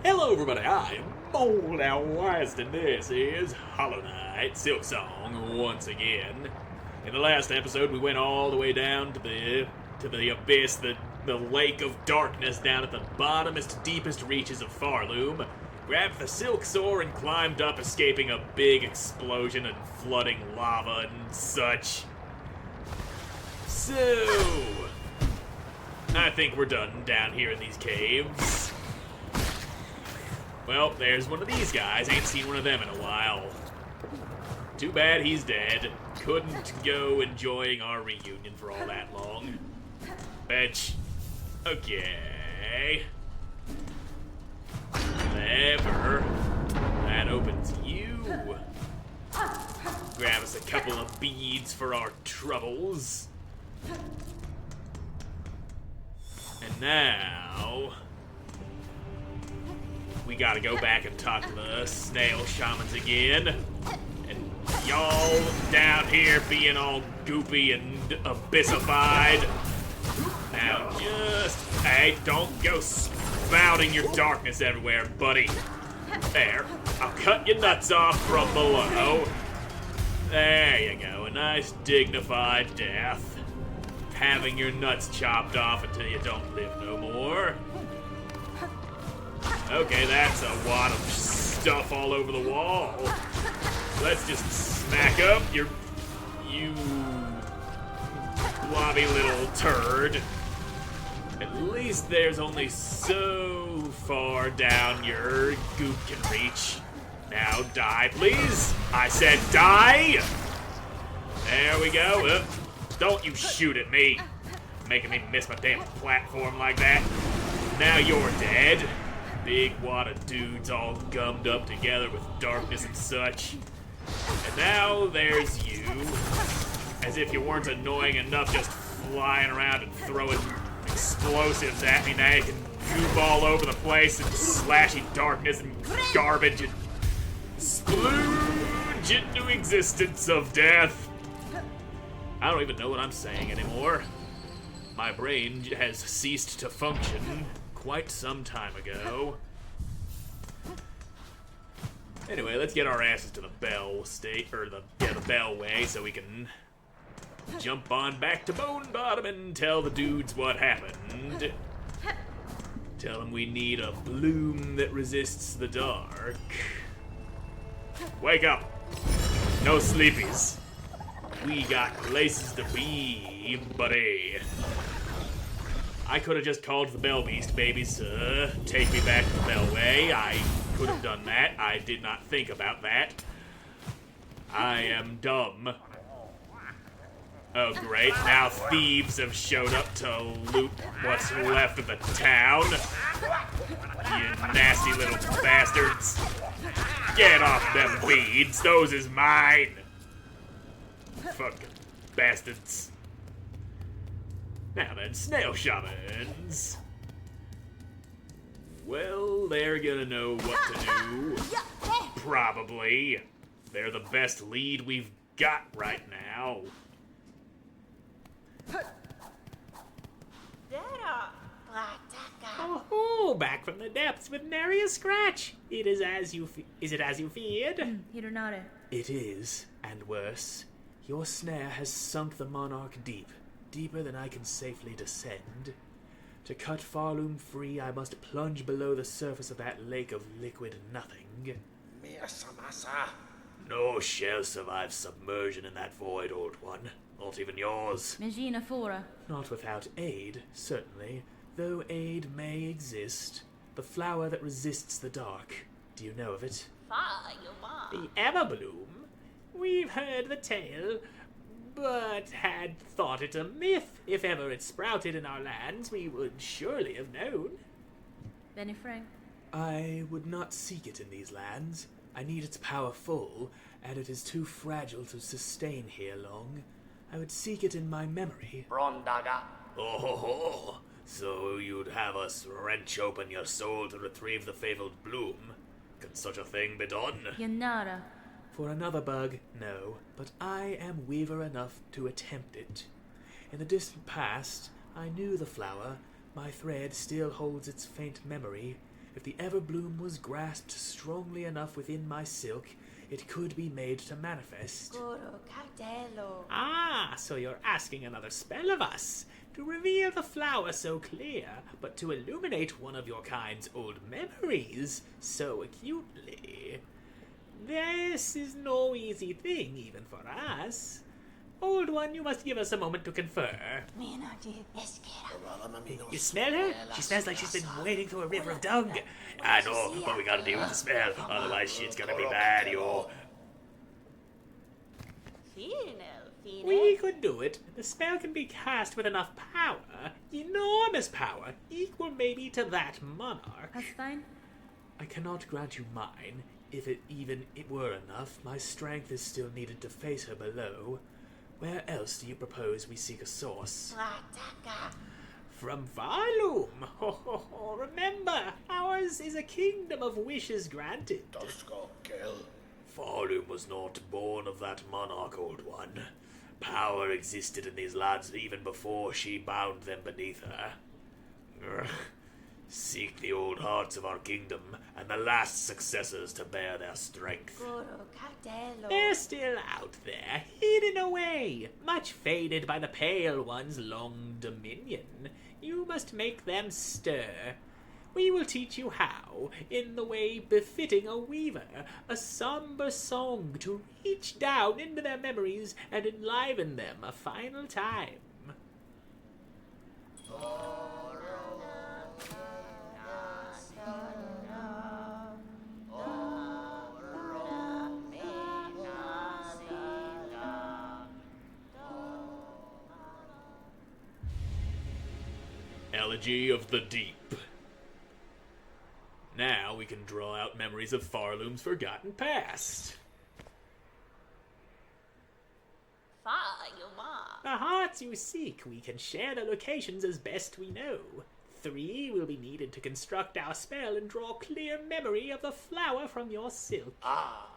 Hello everybody, I am Moldy West, and this is Hollow Knight Silksong once again. In the last episode, we went all the way down to the abyss, the lake of darkness down at the bottomest, deepest reaches of Farloom, grabbed the silk sword and climbed up, escaping a big explosion and flooding lava and such. So, I think we're done down here in these caves. Well, there's one of these guys. Ain't seen one of them in a while. Too bad he's dead. Couldn't go enjoying our reunion for all that long. Bitch. Okay. Lever. That opens you. Grab us a couple of beads for our troubles. And now we gotta go back and talk to the snail shamans again. And y'all down here being all goopy and abyssified. Now hey, don't go spouting your darkness everywhere, buddy. There, I'll cut your nuts off from below. There you go, a nice dignified death. Having your nuts chopped off until you don't live no more. Okay, that's a wad of stuff all over the wall. Let's just smack up you blobby little turd. At least there's only so far down your goop can reach. Now die, please. I said die. There we go. Don't you shoot at me. Making me miss my damn platform like that. Now you're dead. Big wad of dudes all gummed up together with darkness and such. And now there's you. As if you weren't annoying enough just flying around and throwing explosives at me. Now you can goop all over the place and slashy darkness and garbage and splooge into existence of death. I don't even know what I'm saying anymore. My brain has ceased to function quite some time ago. Anyway, let's get our asses to the bell state, or the bellway, so we can jump on back to Bone Bottom and tell the dudes what happened. Tell them we need a bloom that resists the dark. Wake up! No sleepies. We got places to be, buddy. I could have just called the Bell Beast babies to take me back to the Bellway. I could have done that. I did not think about that. I am dumb. Oh, great. Now thieves have showed up to loot what's left of the town. You nasty little bastards. Get off them beads. Those is mine. Fucking bastards. Now then, snail shamans. Well, they're gonna know what to do. Probably. They're the best lead we've got right now. Oh, back from the depths with nary a scratch. Is it as you feared? It is, and worse. Your snare has sunk the monarch deep. Deeper than I can safely descend. To cut Farloom free, I must plunge below the surface of that lake of liquid nothing. No shall survive submersion in that void, old one. Not even yours. Not without aid, certainly, though aid may exist. The flower that resists the dark. Do you know of it? The Everbloom? We've heard the tale, but had thought it a myth. If ever it sprouted in our lands, we would surely have known. I would not seek it in these lands. I need its power full, and it is too fragile to sustain here long. I would seek it in my memory. Brondaga. Oh, so you'd have us wrench open your soul to retrieve the fabled bloom? Can such a thing be done? For another bug, no, but I am weaver enough to attempt it. In the distant past, I knew the flower. My thread still holds its faint memory, If the Everbloom was grasped strongly enough within my silk, it could be made to manifest. Ah, so you're asking another spell of us. To reveal the flower so clear, but to illuminate one of your kind's old memories so acutely. This is no easy thing, even for us. Old one, you must give us a moment to confer. You smell her? She smells like she's been wading through a river of dung. I know, but we gotta deal with the smell, otherwise shit's gonna be bad, yo. We could do it. The spell can be cast with enough power, enormous power, equal maybe to that monarch. That's fine. I cannot grant you mine. If it were enough, my strength is still needed to face her below. Where else do you propose we seek a source? From Varloom! Ho ho ho! Remember, ours is a kingdom of wishes granted. Varloom was not born of that monarch, old one. Power existed in these lands even before she bound them beneath her. Seek the old hearts of our kingdom, and the last successors to bear their strength. They're still out there, hidden away, much faded by the Pale One's long dominion. You must make them stir. We will teach you how, in the way befitting a weaver, a somber song to reach down into their memories and enliven them a final time. Elegy of the Deep. Now we can draw out memories of Farloom's forgotten past. The hearts you seek, we can share the locations as best we know. 3 will be needed to construct our spell and draw clear memory of the flower from your silk.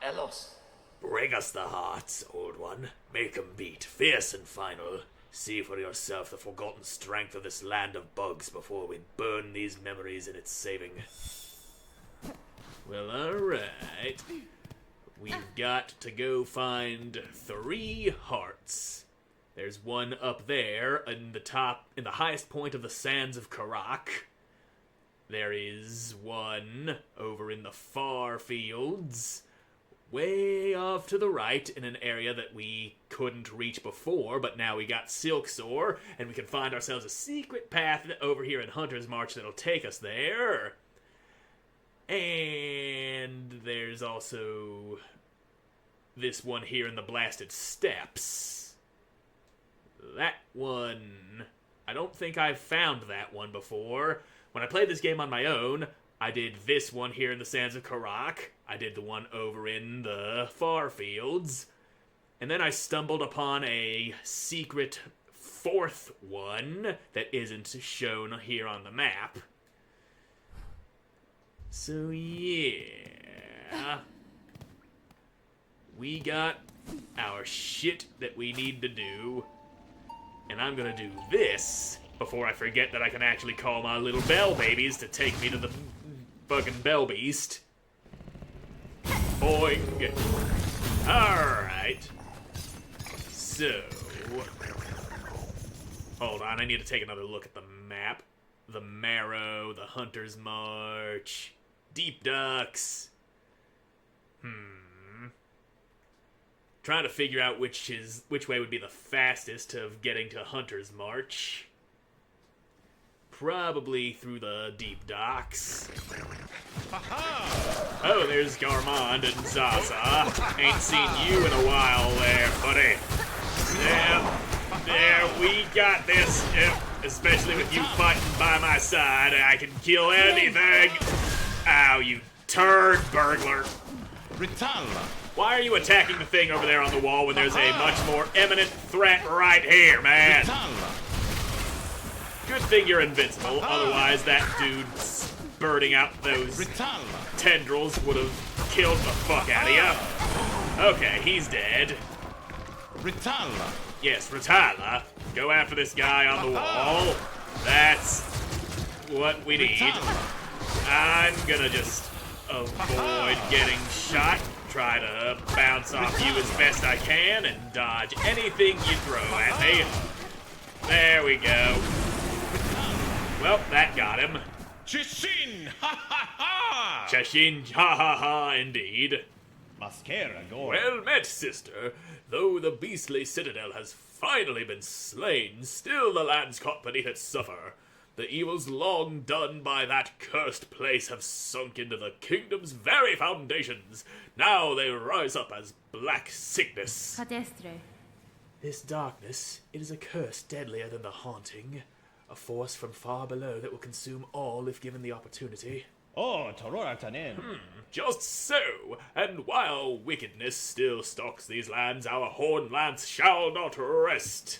Elos. Bring us the hearts, old one. Make 'em beat, fierce and final. See for yourself the forgotten strength of this land of bugs before we burn these memories in its saving. Well, alright. We've got to go find 3 hearts. There's one up there in the highest point of the sands of Karak. There is one over in the far fields, way off to the right in an area that we couldn't reach before, but now we got Silksong, and we can find ourselves a secret path over here in Hunter's March that'll take us there. And there's also this one here in the Blasted Steppes. That one, I don't think I've found that one before. When I played this game on my own, I did this one here in the sands of Karak. I did the one over in the far fields. And then I stumbled upon a secret 4th one that isn't shown here on the map. So yeah, we got our shit that we need to do, and I'm gonna do this before I forget that I can actually call my little bell babies to take me to the fucking bell beast. Boing. Alright. So, hold on, I need to take another look at the map. The Marrow, the Hunter's March, Deep Ducks. Trying to figure out which way would be the fastest of getting to Hunter's March. Probably through the Deep Docks. Oh, there's Garmond and Zaza. Ain't seen you in a while there, buddy. There, we got this. Especially with you fighting by my side, I can kill anything. Ow, you turd burglar. Ritalla. Why are you attacking the thing over there on the wall when there's a much more imminent threat right here, man? Ritalla. Good thing you're invincible, otherwise that dude spurting out those Ritalla. tendrils would have killed the fuck out of you. Okay, he's dead. Ritalla. Yes, Ritalla. Go after this guy on the wall. That's what we need. Ritalla. I'm gonna just avoid getting shot. Try to bounce off you as best I can and dodge anything you throw at me. There we go. Well, that got him. Chishin! Ha ha ha! Chashin, ha ha ha, indeed. Mascara go. Well met, sister. Though the beastly citadel has finally been slain, still the lands caught beneath it suffer. The evils long done by that cursed place have sunk into the kingdom's very foundations. Now they rise up as black sickness. Cadestre. This darkness, it is a curse deadlier than the haunting. A force from far below that will consume all if given the opportunity. Oh, Torora Tanen. Just so, and while wickedness still stalks these lands, our horn lance shall not rest.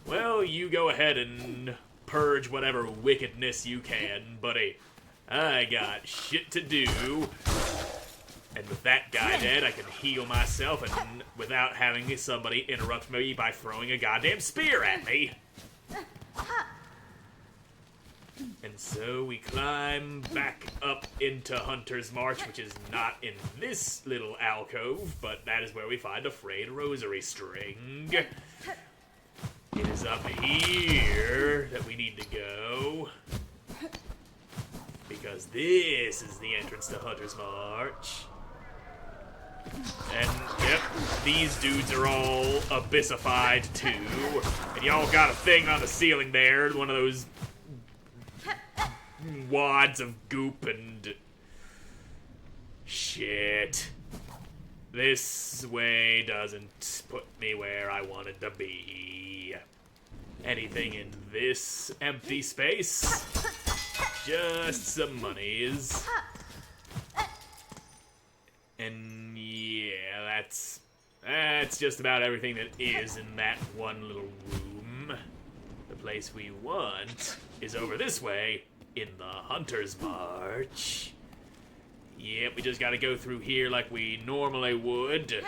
Well, you go ahead and purge whatever wickedness you can, buddy. I got shit to do. And with that guy dead, I can heal myself and without having somebody interrupt me by throwing a goddamn spear at me. And so we climb back up into Hunter's March, which is not in this little alcove, but that is where we find a frayed rosary string. It is up here that we need to go. Because this is the entrance to Hunter's March. And, yep, these dudes are all abyssified too. And y'all got a thing on the ceiling there, one of those wads of goop and shit. This way doesn't put me where I wanted to be. Anything in this empty space? Just some monies. And yeah, that's just about everything that is in that one little room. The place we want is over this way in the Hunter's March. Yep, we just gotta go through here like we normally would.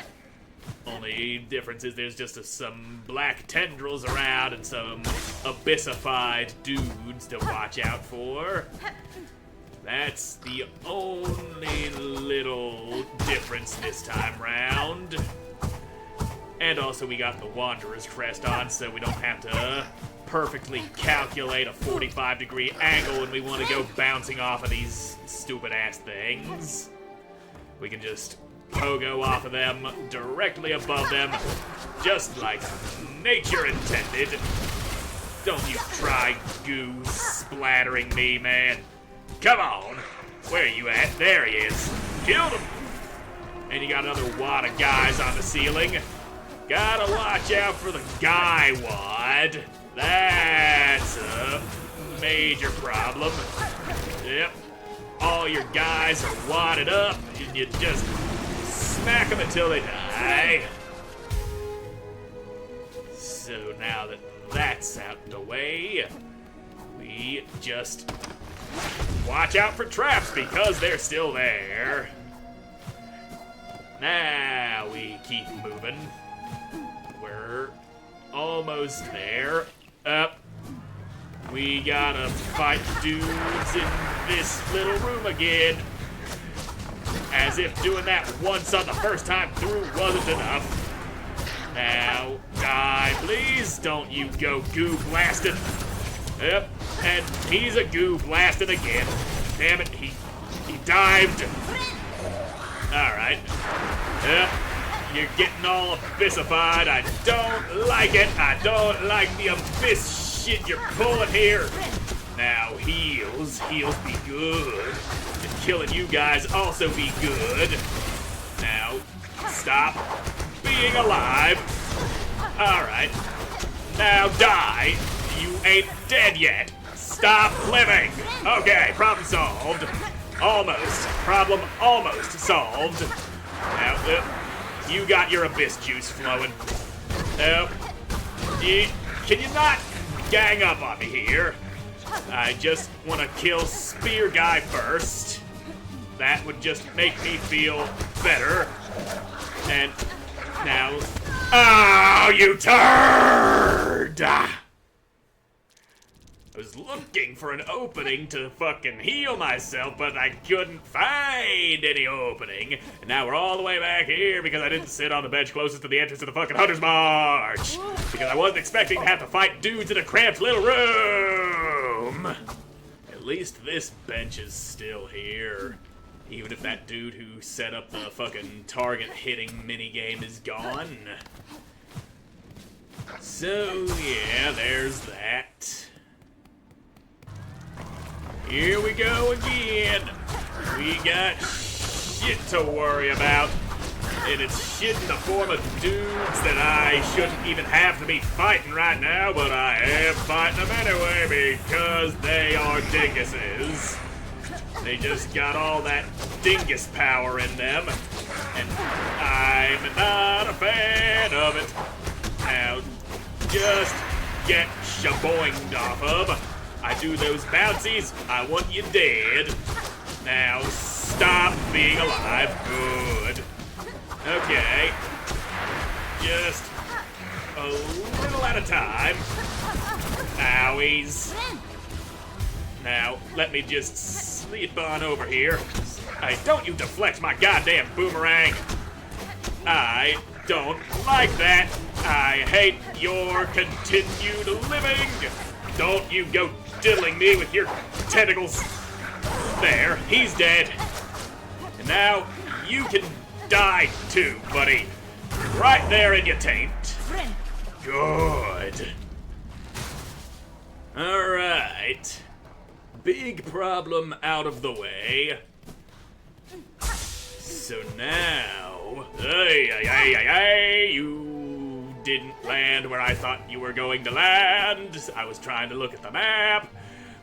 Only difference is there's just some black tendrils around and some abyssified dudes to watch out for. That's the only little difference this time round. And also we got the Wanderer's crest on, so we don't have to perfectly calculate a 45-degree angle when we want to go bouncing off of these stupid-ass things. We can just pogo off of them directly above them, just like nature intended. Don't you try goo splattering me, man. Come on. Where are you at? There he is. Killed him. And you got another wad of guys on the ceiling. Gotta watch out for the guy wad. That's a major problem. Yep. All your guys are wadded up, and you just smack them until they die. So now that that's out the way, we just watch out for traps because they're still there. Now we keep moving. We're almost there. Up. We gotta fight dudes in this little room again. As if doing that once on the first time through wasn't enough. Now, die, please. Don't you go goo blasting. Yep, and he's a goo blasting again. Damn it, he dived. Alright. Yep. You're getting all abyssified. I don't like it. I don't like the abyss shit you're pulling here. Now, heals. Heals be good. And killing you guys also be good. Now, stop being alive. Alright. Now die. You ain't dead yet. Stop living. Okay, problem solved. Almost. Problem almost solved. Now, you got your abyss juice flowing. Can you not gang up on me here? I just want to kill Spear Guy first. That would just make me feel better. And now... Oh, you turd! I was looking for an opening to fucking heal myself, but I couldn't find any opening. And now we're all the way back here because I didn't sit on the bench closest to the entrance to the fucking Hunter's March. Because I wasn't expecting to have to fight dudes in a cramped little room. At least this bench is still here. Even if that dude who set up the fucking target hitting minigame is gone. So, yeah, there's that. Here we go again. We got shit to worry about. And it's shit in the form of dudes that I shouldn't even have to be fighting right now, but I am fighting them anyway because they are dinguses. They just got all that dingus power in them, and I'm not a fan of it. Now, just get shaboinged off of. I do those bouncies, I want you dead. Now, stop being alive. Good. Okay. Just a little at a time. Owies. Now, let me just sleep on over here. Hey, don't you deflect my goddamn boomerang. I don't like that. I hate your continued living. Don't you go diddling me with your tentacles. There, he's dead. And now, you can die too, buddy. Right there in your taint. Good. Alright. Big problem out of the way. So now... Hey, you didn't land where I thought you were going to land. I was trying to look at the map.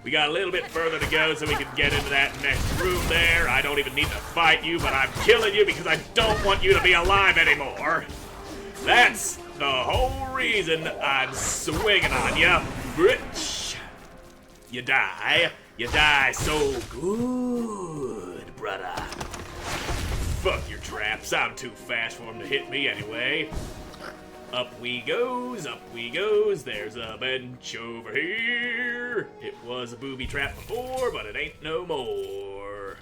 We got a little bit further to go so we can get into that next room there. I don't even need to fight you, but I'm killing you because I don't want you to be alive anymore. That's the whole reason I'm swinging on you, bitch. You die. You die so good, brother. Fuck your traps. I'm too fast for them to hit me anyway. Up we goes, up we goes. There's a bench over here. It was a booby trap before, but it ain't no more.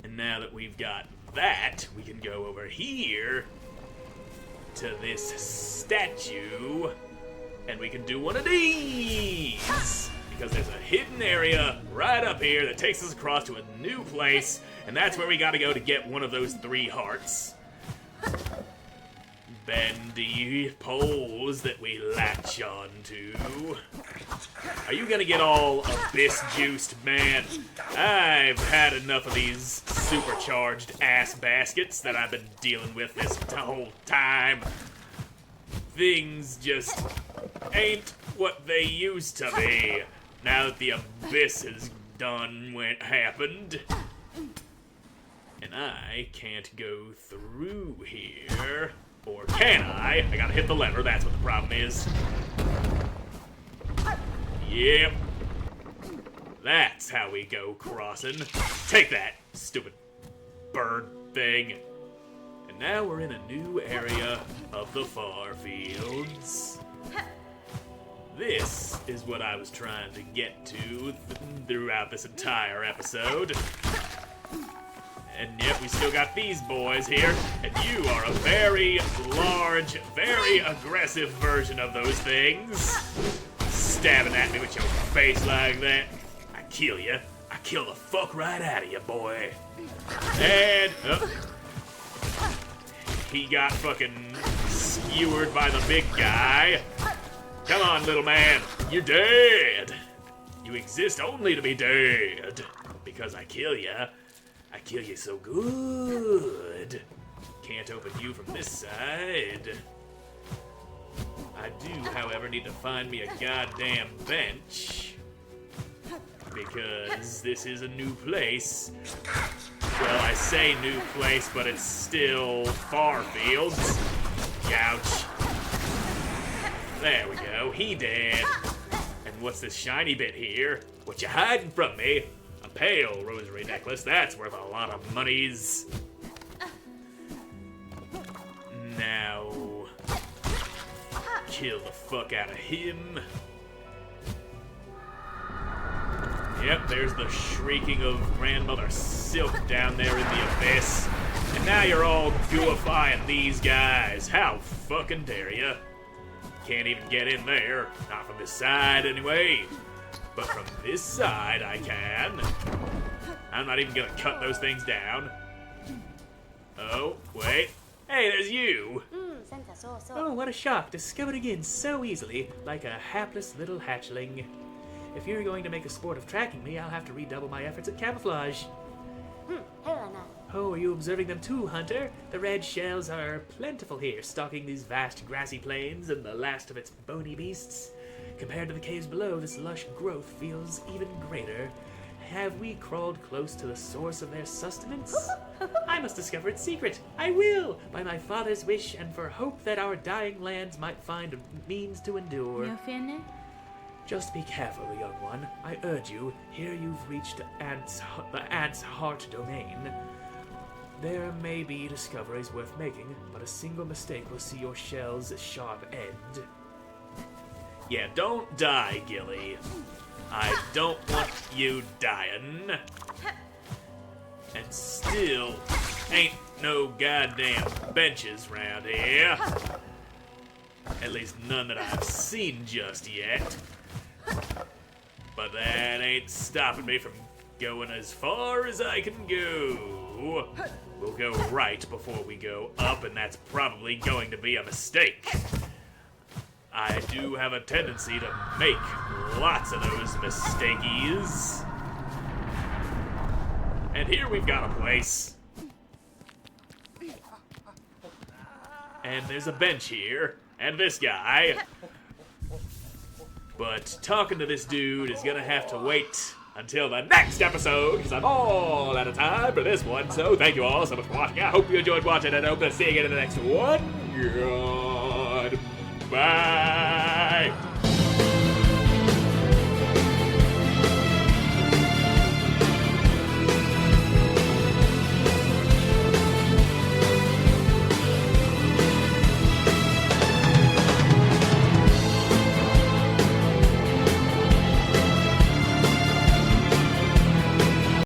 And now that we've got that, we can go over here to this statue, and we can do one of these. Because there's a hidden area right up here that takes us across to a new place, and that's where we gotta go to get one of those 3 hearts. Bendy poles that we latch onto. Are you gonna get all abyss-juiced, man? I've had enough of these supercharged ass baskets that I've been dealing with this whole time. Things just ain't what they used to be now that the abyss has done what happened. And I can't go through here. Or can I? I gotta hit the lever, that's what the problem is. Yep. That's how we go crossing. Take that, stupid bird thing. And now we're in a new area of the far fields. This is what I was trying to get to throughout this entire episode. And yet we still got these boys here, and you are a very large, very aggressive version of those things. Stabbing at me with your face like that. I kill you. I kill the fuck right out of you, boy. And, he got fucking skewered by the big guy. Come on, little man. You're dead. You exist only to be dead. Because I kill you. I kill you so good. Can't open you from this side. I do, however, need to find me a goddamn bench. Because this is a new place. Well, I say new place, but it's still far fields. Ouch. There we go, he dead. And what's this shiny bit here? What you hiding from me? A pale rosary necklace, that's worth a lot of monies. Now, kill the fuck out of him. Yep, there's the shrieking of Grandmother Silk down there in the abyss. And now you're all gooifying these guys. How fucking dare ya? Can't even get in there. Not from this side, anyway. But from this side, I can. I'm not even gonna cut those things down. Oh, wait. Hey, there's you! Oh, what a shock. Discovered again so easily, like a hapless little hatchling. If you're going to make a sport of tracking me, I'll have to redouble my efforts at camouflage. Oh, are you observing them too, Hunter? The red shells are plentiful here, stalking these vast grassy plains and the last of its bony beasts. Compared to the caves below, this lush growth feels even greater. Have we crawled close to the source of their sustenance? I must discover its secret. I will, by my father's wish and for hope that our dying lands might find a means to endure. Just be careful, young one. I urge you. Here you've reached the ant's heart domain. There may be discoveries worth making, but a single mistake will see your shell's sharp end. Yeah, don't die, Gilly. I don't want you dying. And still, ain't no goddamn benches round here. At least none that I've seen just yet. But that ain't stopping me from going as far as I can go. We'll go right before we go up, and that's probably going to be a mistake. I do have a tendency to make lots of those mistakies. And here we've got a place. And there's a bench here, and this guy. But talking to this dude is gonna have to wait until the next episode, because I'm all out of time for this one. So thank you all so much for watching. I hope you enjoyed watching, and I hope to see you again in the next one. Yeah.